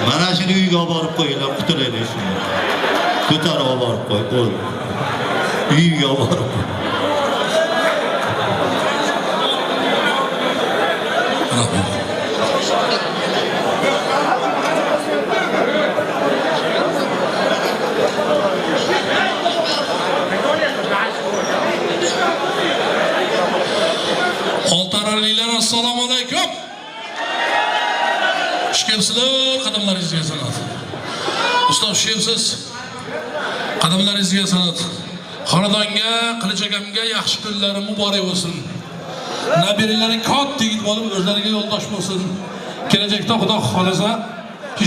Mana shuni uyga olib borib qo'yinglar, qutulaylik shuni. Ko'tarib olib borib qo'y, bo'ldi. Uyga olib borib qo'y. Oltaralilar, assalomu alaykum. Xushkelibsizlar, qadamlaringizga sanat. Ustoz shemsiz. Qadamlaringizga sanat. Xonadonga, Qilich akamga yaxshi kunlari muborak bo'lsin. Nabiralaring katta yigit bo'lib, o'zlariga yo'ldosh bo'lsin. Kelajakda Xudo xolasa,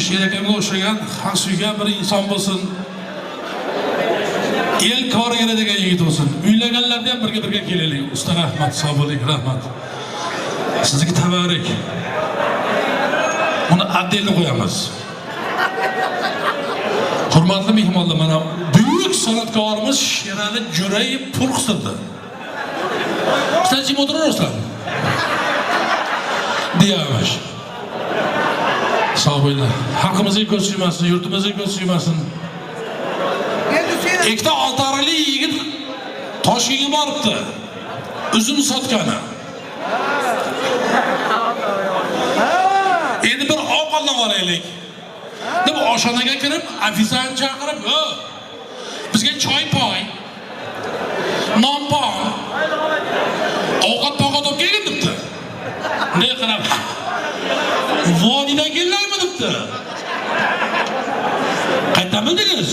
Sher akamga o'xshagan, haq suygan bir inson bo'lsin. El koriga degan yigit bo'lsin. Uylaganlarda ham birga kelaylik. Usta rahmat, sog' bo'ling, rahmat. Sizga tabarik. Buni addelni qo'yamiz. Hurmatli mehmonlar, mana buyuk san'atkorimiz Sherali Jo'rayev pul qistirdi. Sen jim o'tirursan. Deyamiz. Sog' bo'linglar. Xalqimizga ko'z yummasin, yurtimizga ko'z yummasin. Ikkita oltarali yigit Toshkentga boribdi. Uzum sotgani. Endi bir ovqatdan olaylik. Deb oshxonaga kirib, ofisantni chaqirib, bizga choy poy, non poy, ovqat olib kelgin debdi. Ne qarab? Vodiydan kelmaymi debdi. Qayerdan bildingiz?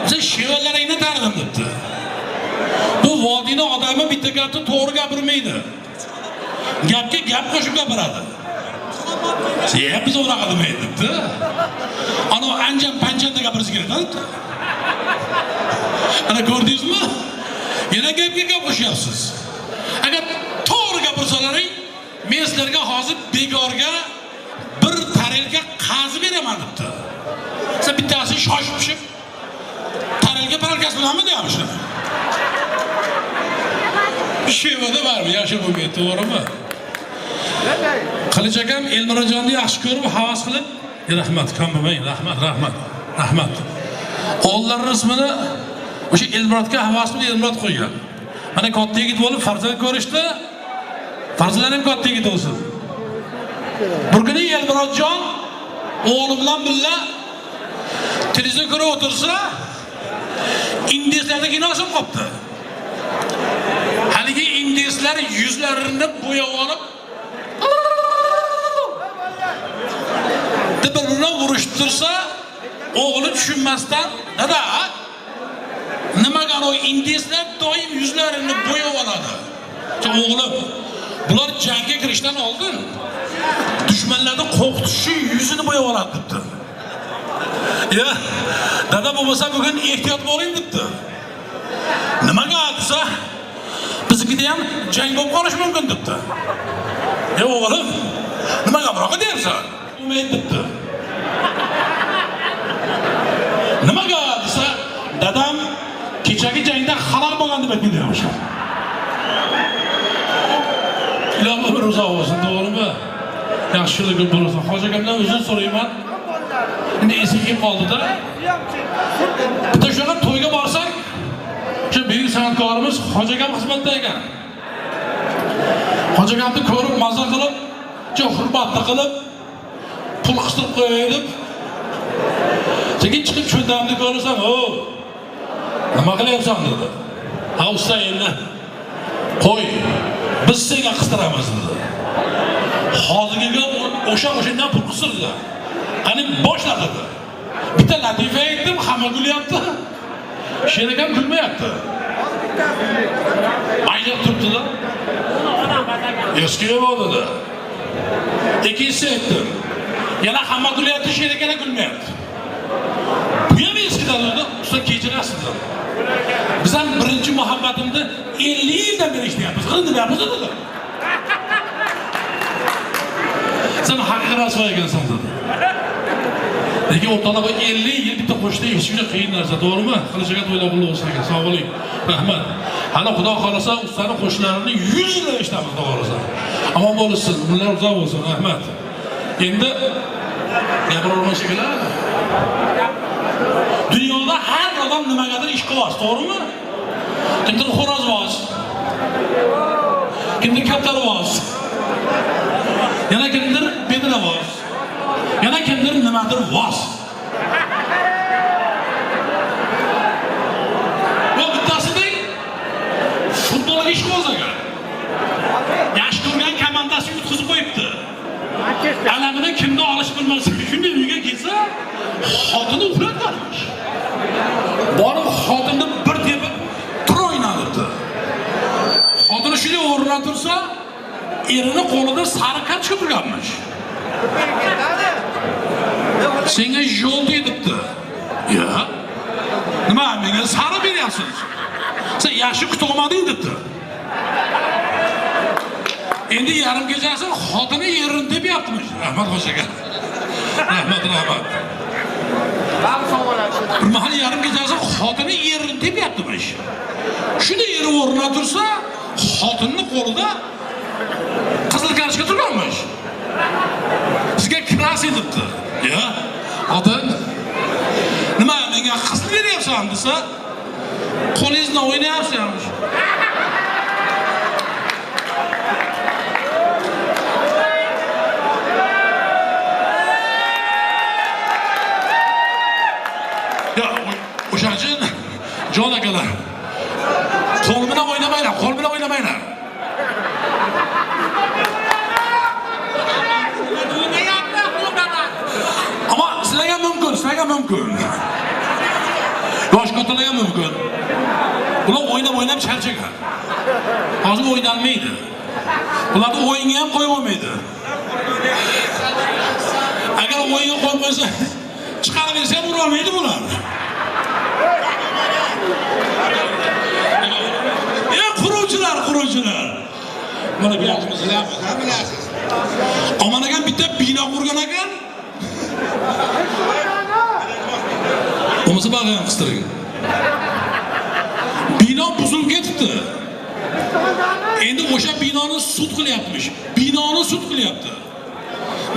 Siz shevallaringni tanidim debdi. Bu vodiyning odami bitta gapni to'g'ri gapirmaydi. Gapga gap qo'shib gapiradi. Siz biz unaqa demaydi debdi. Ana anjan panjanda gapirsa kerak debdi. Ana ko'rdingizmi? Yana gapga gap qo'shyapsiz. Agar to'g'ri gapirsalaring, men sizlarga hozir bekorga bir tarelga qazib beraman debdi. Siz bittasi shoshib-pishib tarelga paralkasi bilanmi deyapsiz? Shevada barmi, yaxshi bo'lmaydi, to'g'rimi? Qilich akam Elmirajonni yaxshi ko'rib, havas qilib, rahmat, kamamang, rahmat. O'g'illarning ismini o'sha Elmurodga havas qilib Elmurod qo'ygan. Mana katta yigit bo'lib farzand ko'rishdi. Farzandlar ham katta yigit bo'lsin. Bir kuni Elmurodjon o'g'li bilan birga televizor ko'rib o'tirsa, indekslarda kino olib qopti. Haligi indekslar yuzlarini bo'yab olib bir-birini urishib tursa, o'g'li tushunmasdan, "Dada, nimaga o indekslar doim yuzlarini bo'yab oladi?" O'g'lim, bular jangga kirishdan oldin dushmanlarni qo'rqitish uchun yuzini bo'yab oladi debdi. Ya, dada bo'lmasa bugun ehtiyot bo'ling debdi. Nimaga desa, biznikida ham jang bo'lib qolishi mumkin debdi. O'g'lim, nimaga bunaqa deyapsan? Bo'lmaydi debdi. Nimaga desa, dadam kechagi jangda halol bo'lgan deb aytdi. Ilohim ro'za olsin, to'g'rimi? Yaxshilik bo'lsin. Hoji akamdan uzr so'rayman. Endi esimga qoldi-da. Bitta shunaqa to'yga borsak, shu buyuk san'atkorimiz Hoji akam xizmatda ekan. Hoji akamni ko'rib, mazza qilib, hurmatli qilib, pul qistirib qo'yay deb. Sekin chiqib cho'ntamni ko'rsam, nima qilyapsan dedi. Ha, usta endi qo'y, biz senga qistiramiz dedi. Hozirga o'shandan pul qistirdilar. Qani boshladi dedi. Bitta latifa aytdim, hamma kulyapti. Sher akam kulmayapti. Aynab turibdi-da. Eskiga bo'ldi. Ikkinchisi aytdim. Yana hamma kulyapti, Sher akam kulmayapti. Bu ham eskidan dedi, usta kechirasiz dedi. Biz ham birinchi muhabbatimni 50 yildan beri ishlayapmiz. Qanday deyapsiz dedi. Sen haqiqiy rasvo ekansan dedi. Lekin o'rtalab 50 yil bitta qo'shda eshitishga qiyin narsa, to'g'rimi? Qilichaga to'ylab qilib olsin ekan. Sog' bo'ling. Rahmat. Hali Xudo xolasa ustaning qo'shlarini 100 yil eshitamiz, to'g'risi. Ama bo'lsin, bunlar uzoq bo'lsin, rahmat. Endi gapira olmasa kelar. Dunyoda har odam nimagadir ish qilyapti, to'g'rimi? Kimdir xo'rozvoz, kimdir kaptarvoz, yana kimdir bediravoz, yana kimdir nimadir voz. Bu bittasidek futbolga ish qo'zg'agan. Yash ko'rgan komandasi yutqizib qo'yibdi. Alamidan kimni olish bilmasa, shunday uyga kelsa, xotini uxlatganmish. Borib xotinni bir tepib tur o'ynadibdi. Xotini shunday o'rnidan tursa, erini qo'lida sariq kartochka turganmish. Senga yo'l deyibdi. Ya. Nima, menga sariq beryapsiz? Sen yaxshi kutolmading debdi. Endi yarim kechasi xotini yerini deb yaptimiz. Rahmat qo'shaga. Rahmat. Bir mahal yarim kechasi xotini yerini deb yaptimiz. Shuni eri o'rnidan tursa, xotinning qo'lida qizil kartochka turganmish. Sizga kirasi debdi. Ya, xotin nima menga qizil beryapsan desa, qo'lingizni o'ynayapsiz. Ya, o'shanchin jon akalar. Qo'l bilan o'ynamaylar. Ama sizlarga mumkin. Yosh kattalarga mumkin. Bular o'ynab charchagan. Hozir o'ynalmaydi. Bularni o'yinga ham qo'yib olmaydi. Agar o'yinga qo'yilmasa, chiqarib bersa ham ura olmaydi bular. Quruvchilar. Mana bu yoqda sizlar bilasiz. Omanagan bitta bino qurgan ekan. Bo'lmasa bag'ri ham qistiring. Bino buzilib ketibdi. Endi o'sha binoni sud qilyapmish.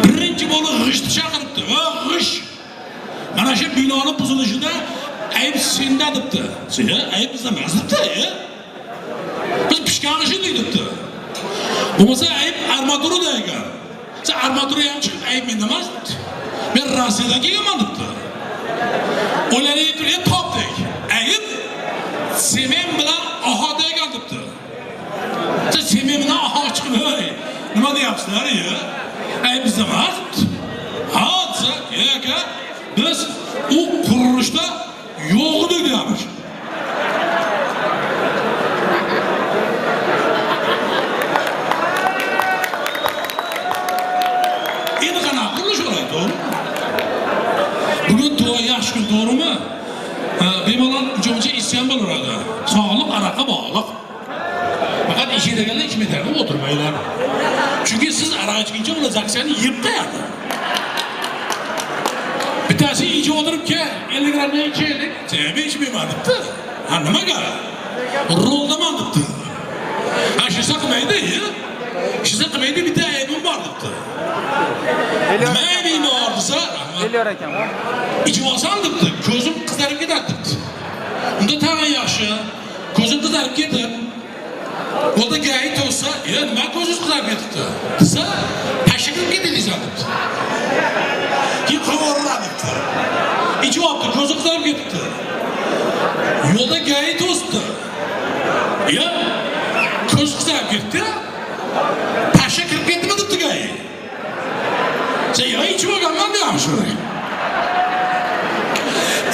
Birinchi bo'lib g'ishtni chaqiribdi. Va g'isht. Mana shu binoni buzilishida ayb senda debdi. Sen ayb bizda emas debdi. Biz pishgan shunday debdi. Bo'lmasa ayb armaturada ekan. Sen armatura ham chiqib ayb menda emas debdi. Men Rossiyadan kelganman debdi. O'ylanib turib topdik. Ayb semen bilan ahoda ekan debdi. Sen semen bilan ahoda chiqib, nima deyapsizlar? Ayb bizda emas debdi. Ha, aka, biz u qurilishda yo'q edik deyapmiz. Bugün duo yaxshi kun, to'g'rimi? Bemalol uncha isyan bo'laveradi. Sog'liq araqa bog'liq. Faqat ishlaydiganlar ichmaydilar, o'tirmaylar. Chunki siz aroq ichguncha ular zaksiyani yeb qo'yadi. Bittasi ichib o'tiribki, 50 grammdan ichaylik. Sen ichmayman debdi. Ha, nimaga? Roldaman debdi. Ha, shisa qilmaydi, shisa qilmaydi, bitta aybim bor debdi. Nima aybim bor desa, Geliyor ekan. İçim olsam debdi, ko'zim qizarib ketadi debdi. Unda tag'in yaxshi, ko'zim qizarib ketib, yo'lda gayit olsa, nima ko'zingiz qizarib ketibdi? Desa, tashib ketdingizlar debdi. Kim qavorlar debdi. İçim olibdi, ko'zi qizarib ketibdi. Yo'lda gayit o'sdi. Ko'z qizarib ketdi. Tashib kirib ketdimi debdi gayit. Sen içib olganman deyapmiz shuni.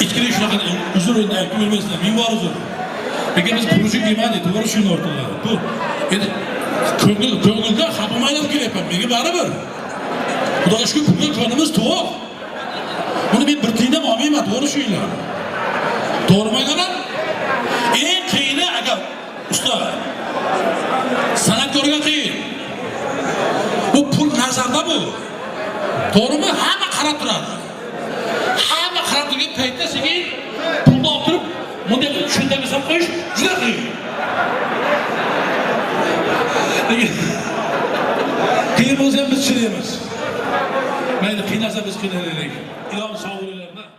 İçkili shunaqa uzr endi aytib bermaysizlar, men bor uzr. Lekin biz pulishib kelmadik, to'g'ri shuni o'rtada. Bu endi ko'ngilda xafamaylar kelyapman, menga baribir. Xudoga shukr, bugun kunimiz to'q. Buni men bir tiyin ham olmayman, to'g'ri shuylar. To'g'rimaganlar? Eng qiyini agar usta san'atkorga qiyin. Bu pul nazarda bu. To'g'rimi? Hamma qarab turadi. Hamma qarab turgan paytda senga pulni olib turib, bunday shunday qilib qo'yish juda qiyin. qiyin bo'lsa ham biz chidaymiz. Mayli qiynasa biz qiynaylik. Ilom sog' bo'linglar.